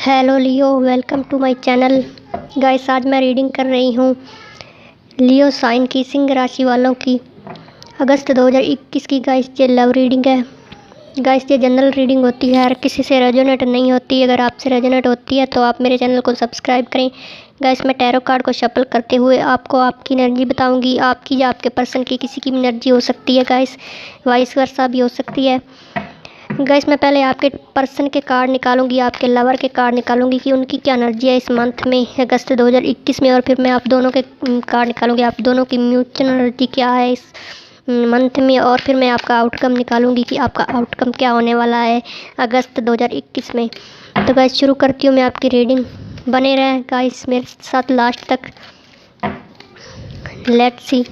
Hello Leo, welcome to my channel. Guys, आज मैं reading कर रही हूँ लियो साइन की, सिंह राशि वालों की अगस्त 2021 की। गाइस, ये लव रीडिंग है। गाइस, ये जनरल रीडिंग होती है, हर किसी से रेजोनेट नहीं होती। अगर आपसे रेजोनेट होती है तो आप मेरे चैनल को सब्सक्राइब करें। गाइस, मैं टैरो कार्ड को शफल करते हुए आपको आपकी एनर्जी बताऊंगी। आपकी या आपके पर्सन की किसी की भी एनर्जी हो सकती है गाइस, वाइस वर्सा भी हो सकती है। गाइस, मैं पहले आपके पर्सन के कार्ड निकालूंगी, आपके लवर के कार्ड निकालूंगी कि उनकी क्या एनर्जी है इस मंथ में, अगस्त 2021 में। और फिर मैं आप दोनों के कार्ड निकालूंगी, आप दोनों की म्यूचुअल एनर्जी क्या है इस मंथ में। और फिर मैं आपका आउटकम निकालूंगी कि आपका आउटकम क्या होने वाला है अगस्त 2021 में। तो गाइस, शुरू करती हूँ मैं आपकी रीडिंग। बने रहें गाइस मेरे साथ लास्ट तक। Let's see.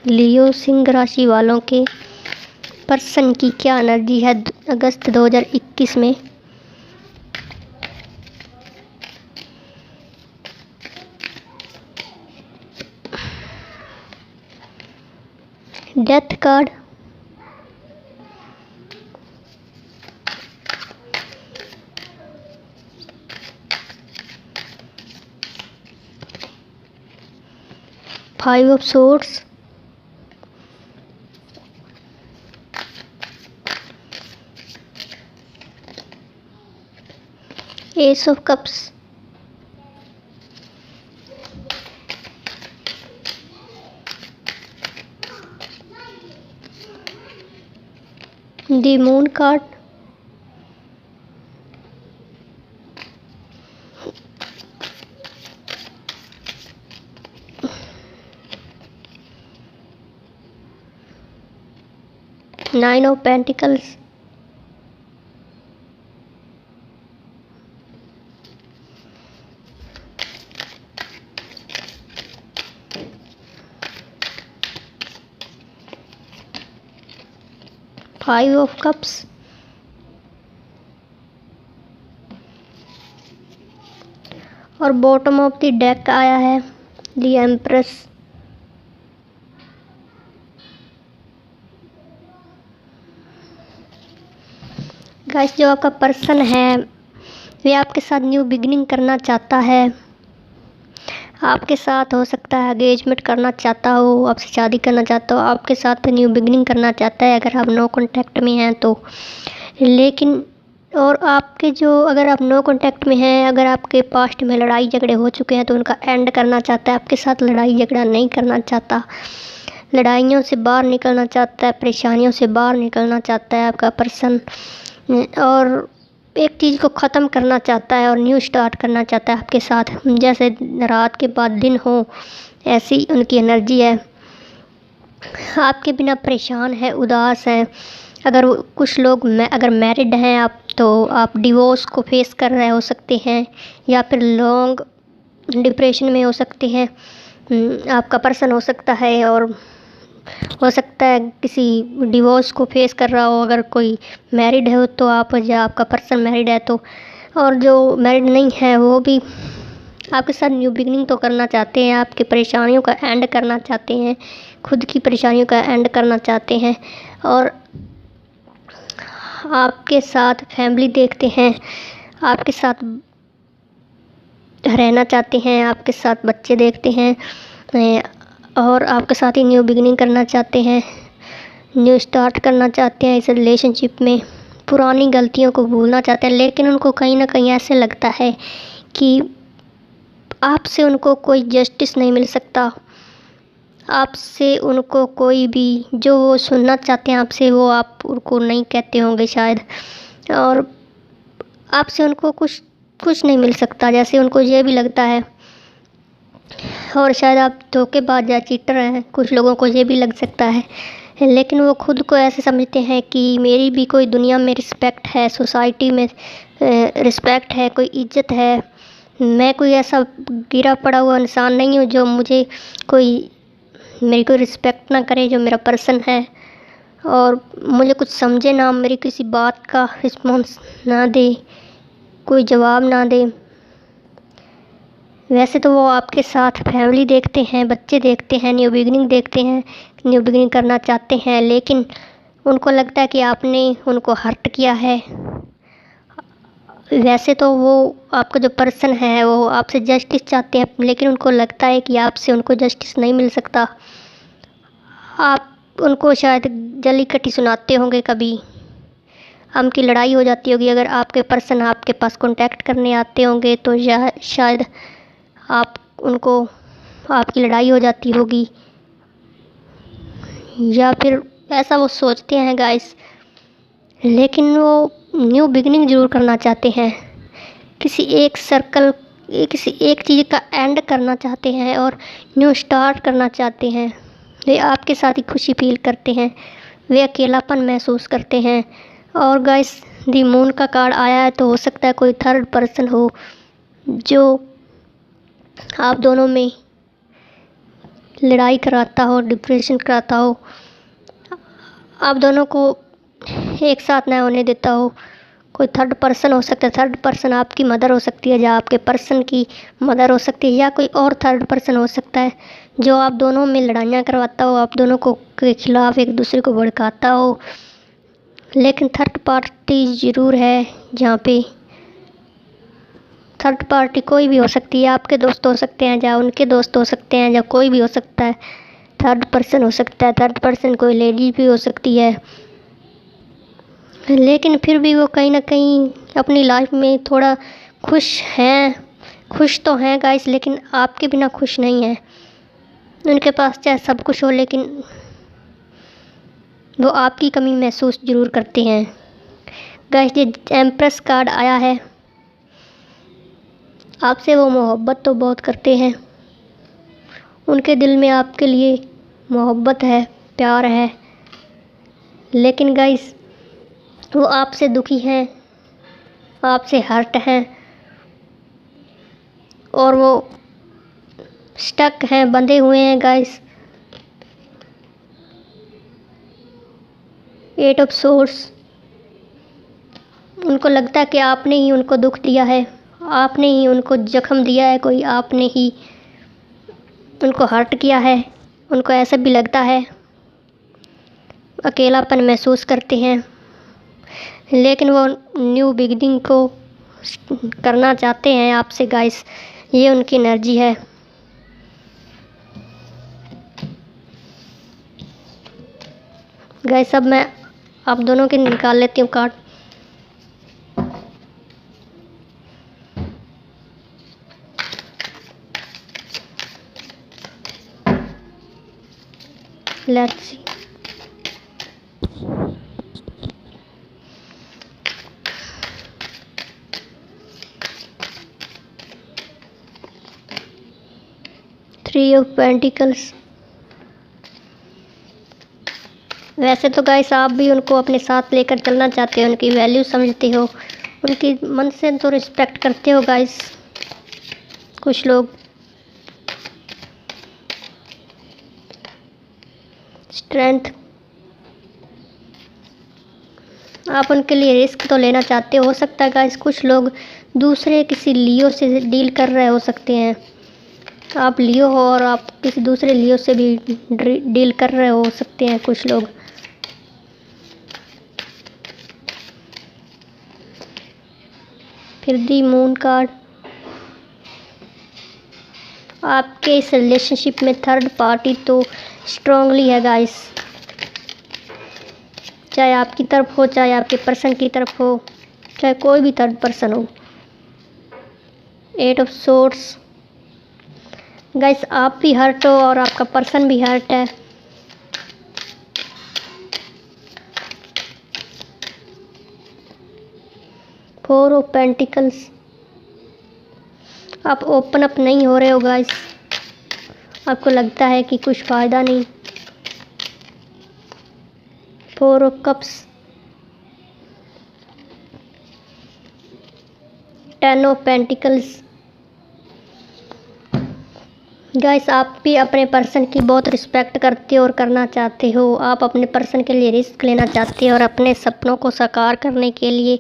लियो सिंह राशि वालों के पर्सन की क्या एनर्जी है अगस्त 2021 में। Death card, five of swords, S of cups, the moon card, nine of pentacles, five of cups, और बॉटम ऑफ द डेक आया है द एम्प्रेस। गाइस, जो आपका पर्सन है वे आपके साथ न्यू बिगिनिंग करना चाहता है। आपके साथ हो सकता है एंगेजमेंट करना चाहता हो, आपसे शादी करना चाहता हो, आपके साथ न्यू बिगिनिंग करना चाहता है अगर आप नो कांटेक्ट में हैं तो। लेकिन और आपके जो अगर आप नो कांटेक्ट में हैं, अगर आपके पास्ट में लड़ाई झगड़े हो चुके हैं तो उनका एंड करना चाहता है। आपके साथ लड़ाई झगड़ा नहीं करना चाहता, लड़ाइयों से बाहर निकलना चाहता है, परेशानियों से बाहर निकलना चाहता है आपका पर्सन। और एक चीज़ को ख़त्म करना चाहता है और न्यू स्टार्ट करना चाहता है आपके साथ। जैसे रात के बाद दिन हो, ऐसी उनकी एनर्जी है। आपके बिना परेशान है, उदास हैं। अगर कुछ लोग अगर मैरिड हैं आप तो आप डिवोर्स को फेस कर रहे हो सकते हैं, या फिर लॉन्ग डिप्रेशन में हो सकते हैं। आपका पर्सन हो सकता है, और हो सकता है किसी डिवोर्स को फेस कर रहा हो। अगर कोई मैरिड है तो आप, या आपका पर्सन मैरिड है तो, और जो मैरिड नहीं है वो भी आपके साथ न्यू बिगिनिंग तो करना चाहते हैं, आपकी परेशानियों का एंड करना चाहते हैं, खुद की परेशानियों का एंड करना चाहते हैं, और आपके साथ फैमिली देखते हैं, आपके साथ रहना चाहते हैं, आपके साथ बच्चे देखते हैं, और आपके साथ ही न्यू बिगिनिंग करना चाहते हैं, न्यू स्टार्ट करना चाहते हैं इस रिलेशनशिप में। पुरानी गलतियों को भूलना चाहते हैं, लेकिन उनको कहीं ना कहीं ऐसे लगता है कि आपसे उनको कोई जस्टिस नहीं मिल सकता। आपसे उनको कोई भी जो वो सुनना चाहते हैं आपसे, वो आप उनको नहीं कहते होंगे शायद। और आपसे उनको कुछ नहीं मिल सकता, जैसे उनको ये भी लगता है। और शायद आप धोखेबाज या चीटर हैं, कुछ लोगों को ये भी लग सकता है। लेकिन वो खुद को ऐसे समझते हैं कि मेरी भी कोई दुनिया में रिस्पेक्ट है, सोसाइटी में रिस्पेक्ट है, कोई इज्जत है। मैं कोई ऐसा गिरा पड़ा हुआ इंसान नहीं हूँ जो मेरी कोई रिस्पेक्ट ना करे, जो मेरा पर्सन है, और मुझे कुछ समझे ना, मेरी किसी बात का रिस्पॉन्स ना दे, कोई जवाब ना दे। वैसे तो वो आपके साथ फैमिली देखते हैं, बच्चे देखते हैं, न्यू बिगिनिंग देखते हैं, न्यू बिगिनिंग करना चाहते हैं, लेकिन उनको लगता है कि आपने उनको हर्ट किया है। वैसे तो वो आपका जो पर्सन है वो आपसे जस्टिस चाहते हैं, लेकिन उनको लगता है कि आपसे उनको जस्टिस नहीं मिल सकता। आप उनको शायद जली कटी सुनाते होंगे, कभी उनकी लड़ाई हो जाती होगी। अगर आपके पर्सन आपके पास कांटेक्ट करने आते होंगे तो शायद आप उनको आपकी लड़ाई हो जाती होगी, या फिर ऐसा वो सोचते हैं गाइस। लेकिन वो न्यू बिगिनिंग ज़रूर करना चाहते हैं, किसी एक चीज़ का एंड करना चाहते हैं और न्यू स्टार्ट करना चाहते हैं। वे आपके साथ ही खुशी फील करते हैं, वे अकेलापन महसूस करते हैं। और गाइस दी मून का कार्ड आया है, तो हो सकता है कोई थर्ड पर्सन हो जो आप दोनों में लड़ाई कराता हो, डिप्रेशन कराता हो, आप दोनों को एक साथ ना होने देता हो। कोई थर्ड पर्सन हो सकता है, थर्ड पर्सन आपकी मदर हो सकती है, या आपके पर्सन की मदर हो सकती है, या कोई और थर्ड पर्सन हो सकता है जो आप दोनों में लड़ाइयाँ करवाता हो, आप दोनों को के खिलाफ़ एक दूसरे को भड़काता हो। लेकिन थर्ड पार्टी ज़रूर है जहाँ पे थर्ड पार्टी कोई भी हो सकती है, आपके दोस्त हो सकते हैं, या उनके दोस्त हो सकते हैं, या कोई भी हो सकता है, थर्ड पर्सन हो सकता है। थर्ड पर्सन कोई लेडीज भी हो सकती है, लेकिन फिर भी वो कहीं ना कहीं अपनी लाइफ में थोड़ा खुश हैं, खुश तो हैं गाइस, लेकिन आपके बिना खुश नहीं है। उनके पास चाहे सब कुछ हो, लेकिन वो आपकी कमी महसूस ज़रूर करते हैं। गाइस ये एम्प्रेस कार्ड आया है, आपसे वो मोहब्बत तो बहुत करते हैं, उनके दिल में आपके लिए मोहब्बत है, प्यार है, लेकिन गाइस वो आपसे दुखी हैं, आपसे हर्ट हैं, और वो स्टक हैं, बंधे हुए हैं गाइस। 8 ऑफ सोर्स, उनको लगता है कि आपने ही उनको दुख दिया है, आपने ही उनको जख्म दिया है, कोई आपने ही उनको हर्ट किया है। उनको ऐसा भी लगता है, अकेलापन महसूस करते हैं, लेकिन वो न्यू बिगिनिंग को करना चाहते हैं आपसे गाइस। ये उनकी एनर्जी है। गाइस अब मैं आप दोनों के निकाल लेती हूँ card. Let's see. Three of pentacles. वैसे तो गाइस आप भी उनको अपने साथ लेकर चलना चाहते हो, उनकी वैल्यू समझते हो, उनकी मन से तो रिस्पेक्ट करते हो गाइस। कुछ लोग स्ट्रेंथ, आप उनके लिए रिस्क तो लेना चाहते हो सकता है गाइस। कुछ लोग दूसरे किसी लियो से डील कर रहे हो सकते हैं, आप लियो हो और आप किसी दूसरे लियो से भी डील कर रहे हो सकते हैं कुछ लोग। फिर दी मून कार्ड, आपके इस रिलेशनशिप में थर्ड पार्टी तो स्ट्रांगली है गाइस, चाहे आपकी तरफ हो, चाहे आपके पर्सन की तरफ हो, चाहे कोई भी थर्ड पर्सन हो। 8 ऑफ सोर्ड्स, गाइस आप भी हर्ट हो और आपका पर्सन भी हर्ट है। फोर ऑफ पेंटिकल्स, आप ओपन अप नहीं हो रहे हो गाइस, आपको लगता है कि कुछ फ़ायदा नहीं। Four of cups, 10 of pentacles, guys आप भी अपने पर्सन की बहुत रिस्पेक्ट करते हो और करना चाहते हो। आप अपने पर्सन के लिए रिस्क लेना चाहते हो और अपने सपनों को साकार करने के लिए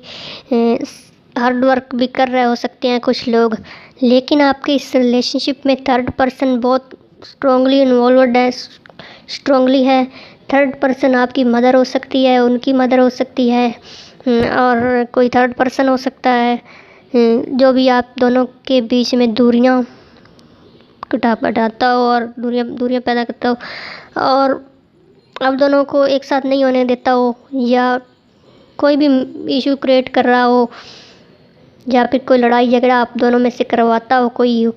हार्ड वर्क भी कर रहे हो सकते हैं कुछ लोग, लेकिन आपके इस रिलेशनशिप में थर्ड पर्सन बहुत स्ट्रांगली इन्वॉल्वड है, स्ट्रांगली है। थर्ड पर्सन आपकी मदर हो सकती है, उनकी मदर हो सकती है, और कोई थर्ड पर्सन हो सकता है, जो भी आप दोनों के बीच में दूरियां बढ़ाता हो और दूरियां पैदा करता हो, और आप दोनों को एक साथ नहीं होने देता हो, या कोई भी इशू क्रिएट कर रहा हो, या फिर कोई लड़ाई झगड़ा आप दोनों में से करवाता हो कोई।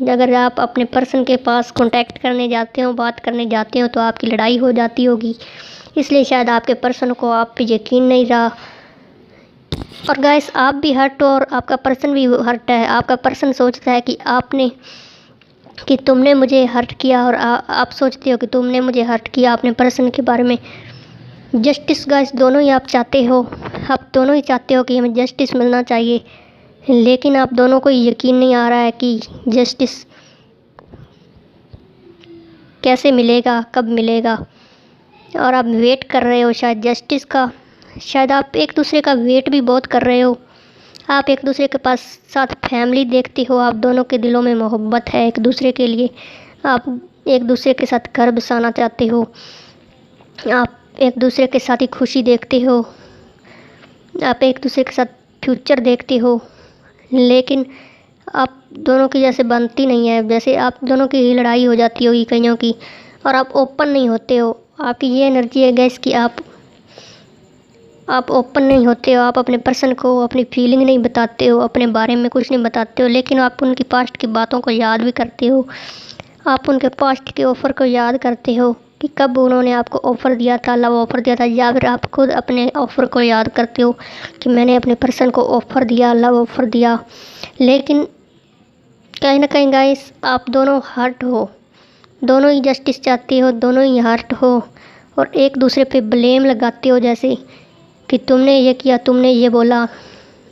अगर आप अपने पर्सन के पास कांटेक्ट करने जाते हो, बात करने जाते हो, तो आपकी लड़ाई हो जाती होगी, इसलिए शायद आपके पर्सन को आप पे यकीन नहीं रहा। और गाइस, आप भी हर्ट हो और आपका पर्सन भी हर्ट है। आपका पर्सन सोचता है कि तुमने मुझे हर्ट किया, और आप सोचते हो कि तुमने मुझे हर्ट किया अपने पर्सन के बारे में। जस्टिस गाइस, दोनों ही आप चाहते हो, आप दोनों ही चाहते हो कि हमें जस्टिस मिलना चाहिए, लेकिन आप दोनों को यकीन नहीं आ रहा है कि जस्टिस कैसे मिलेगा, कब मिलेगा, और आप वेट कर रहे हो शायद जस्टिस का। शायद आप एक दूसरे का वेट भी बहुत कर रहे हो। आप एक दूसरे के पास साथ फैमिली देखते हो, आप दोनों के दिलों में मोहब्बत है एक दूसरे के लिए। आप एक दूसरे के साथ घर बसाना चाहते हो, आप एक दूसरे के साथ ही खुशी देखते हो, आप एक दूसरे के साथ फ्यूचर देखते हो, लेकिन आप दोनों की जैसे बनती नहीं है, जैसे आप दोनों की ही लड़ाई हो जाती होगी कईयों की, और आप ओपन नहीं होते हो। आपकी ये एनर्जी है गैस कि आप ओपन नहीं होते हो, आप अपने पर्सन को अपनी फीलिंग नहीं बताते हो, अपने बारे में कुछ नहीं बताते हो, लेकिन आप उनकी पास्ट की बातों को याद भी करते हो। आप उनके पास्ट के ऑफ़र को याद करते हो कि कब उन्होंने आपको ऑफ़र दिया था, लव ऑफ़र दिया था, या फिर आप खुद अपने ऑफ़र को याद करते हो कि मैंने अपने पर्सन को ऑफ़र दिया, लव ऑफ़र दिया। लेकिन कहीं ना कहीं गाइस, आप दोनों हर्ट हो, दोनों ही जस्टिस चाहते हो, दोनों ही हर्ट हो, और एक दूसरे पे ब्लेम लगाते हो, जैसे कि तुमने ये किया, तुमने ये बोला।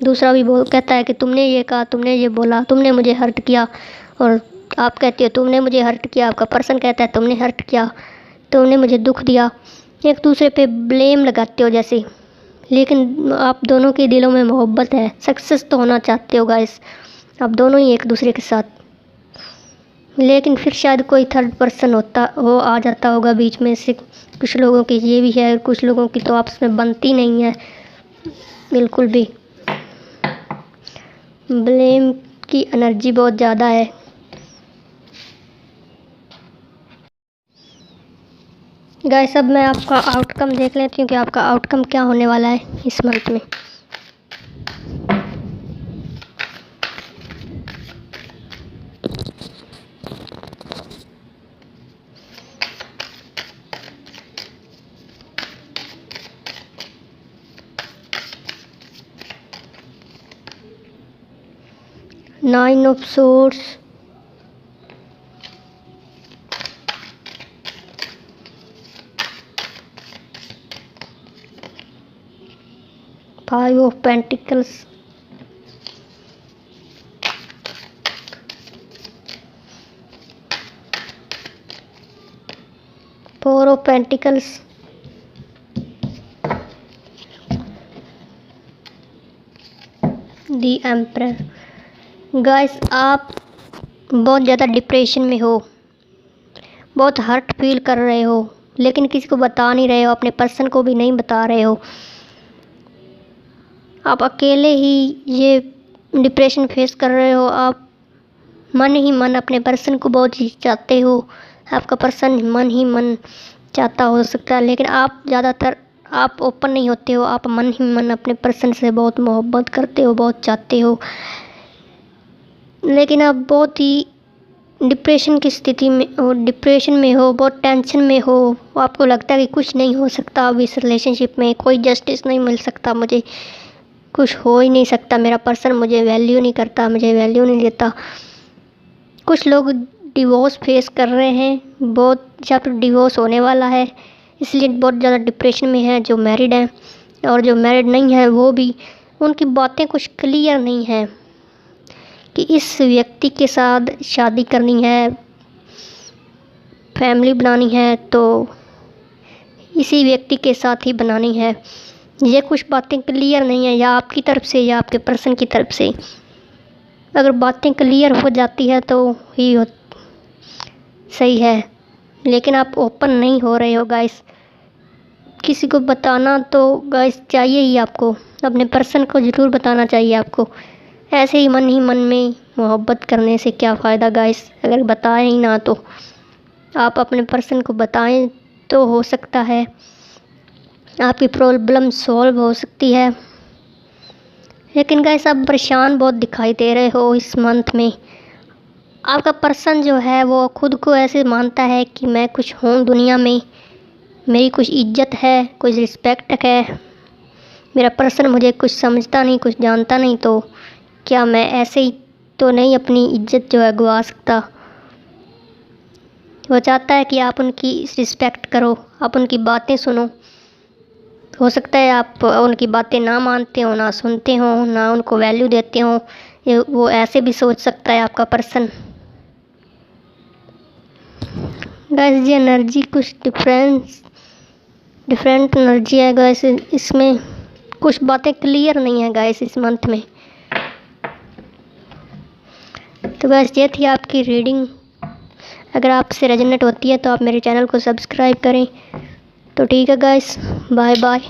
दूसरा भी कहता है कि तुमने ये कहा, तुमने ये बोला, तुमने मुझे हर्ट किया, और आप कहते हो तुमने मुझे हर्ट किया, आपका पर्सन कहता है तुमने हर्ट किया, तुमने मुझे दुख दिया। एक दूसरे पे ब्लेम लगाते हो जैसे, लेकिन आप दोनों के दिलों में मोहब्बत है, सक्सेस तो होना चाहते हो गाइस आप दोनों ही एक दूसरे के साथ। लेकिन फिर शायद कोई थर्ड पर्सन आ जाता होगा बीच में से। कुछ लोगों की ये भी है, कुछ लोगों की तो आपस में बनती नहीं है बिल्कुल भी। ब्लेम की एनर्जी बहुत ज़्यादा है। गाइस, अब मैं आपका आउटकम देख लेती हूँ कि आपका आउटकम क्या होने वाला है इस मंथ में। Nine of swords, five of pentacles, four of pentacles, the emperor. Guys, आप बहुत ज़्यादा डिप्रेशन में हो, बहुत हर्ट फील कर रहे हो, लेकिन किसी को बता नहीं रहे हो, अपने पर्सन को भी नहीं बता रहे हो। आप अकेले ही ये डिप्रेशन फेस कर रहे हो। आप मन ही मन अपने पर्सन को बहुत ही चाहते हो, आपका पर्सन मन ही मन चाहता हो सकता है, लेकिन आप ओपन नहीं होते हो। आप मन ही मन अपने पर्सन से बहुत मोहब्बत करते हो, बहुत चाहते हो, लेकिन आप बहुत ही डिप्रेशन की स्थिति में हो, डिप्रेशन में हो, बहुत टेंशन में हो। आपको लगता है कि कुछ नहीं हो सकता अब इस रिलेशनशिप में, कोई जस्टिस नहीं मिल सकता, मुझे कुछ हो ही नहीं सकता, मेरा पर्सन मुझे वैल्यू नहीं करता, मुझे वैल्यू नहीं देता। कुछ लोग डिवोर्स फेस कर रहे हैं बहुत, या फिर डिवोर्स होने वाला है, इसलिए बहुत ज़्यादा डिप्रेशन में है। जो मैरिड हैं और जो मैरिड नहीं है, वो भी, उनकी बातें कुछ क्लियर नहीं है कि इस व्यक्ति के साथ शादी करनी है, फैमिली बनानी है, तो इसी व्यक्ति के साथ ही बनानी है, ये कुछ बातें क्लियर नहीं है, या आपकी तरफ से या आपके पर्सन की तरफ से। अगर बातें क्लियर हो जाती है तो ही सही है, लेकिन आप ओपन नहीं हो रहे हो गाइस। किसी को बताना तो गाइस चाहिए ही, आपको अपने पर्सन को ज़रूर बताना चाहिए आपको। ऐसे ही मन में मोहब्बत करने से क्या फ़ायदा गाइस, अगर बताएं ही ना तो। आप अपने पर्सन को बताएं तो हो सकता है आपकी प्रॉब्लम सॉल्व हो सकती है। लेकिन गाइस आप परेशान बहुत दिखाई दे रहे हो इस मंथ में। आपका पर्सन जो है वो खुद को ऐसे मानता है कि मैं कुछ हूँ दुनिया में, मेरी कुछ इज्जत है, कुछ रिस्पेक्ट है। मेरा पर्सन मुझे कुछ समझता नहीं, कुछ जानता नहीं, तो क्या मैं ऐसे ही तो नहीं अपनी इज्जत जो है गवा सकता। वो चाहता है कि आप उनकी रिस्पेक्ट करो, आप उनकी बातें सुनो। हो सकता है आप उनकी बातें ना मानते हो, ना सुनते हो, ना उनको वैल्यू देते हो। वो ऐसे भी सोच सकता है आपका पर्सन। गाइस ये एनर्जी कुछ डिफरेंट एनर्जी है गाइस। इसमें कुछ बातें क्लियर नहीं है गाइस इस मंथ में। तो गाइस ये थी आपकी रीडिंग। अगर आपसे रेजोनेट होती है तो आप मेरे चैनल को सब्सक्राइब करें। तो ठीक है गाइस, बाय बाय।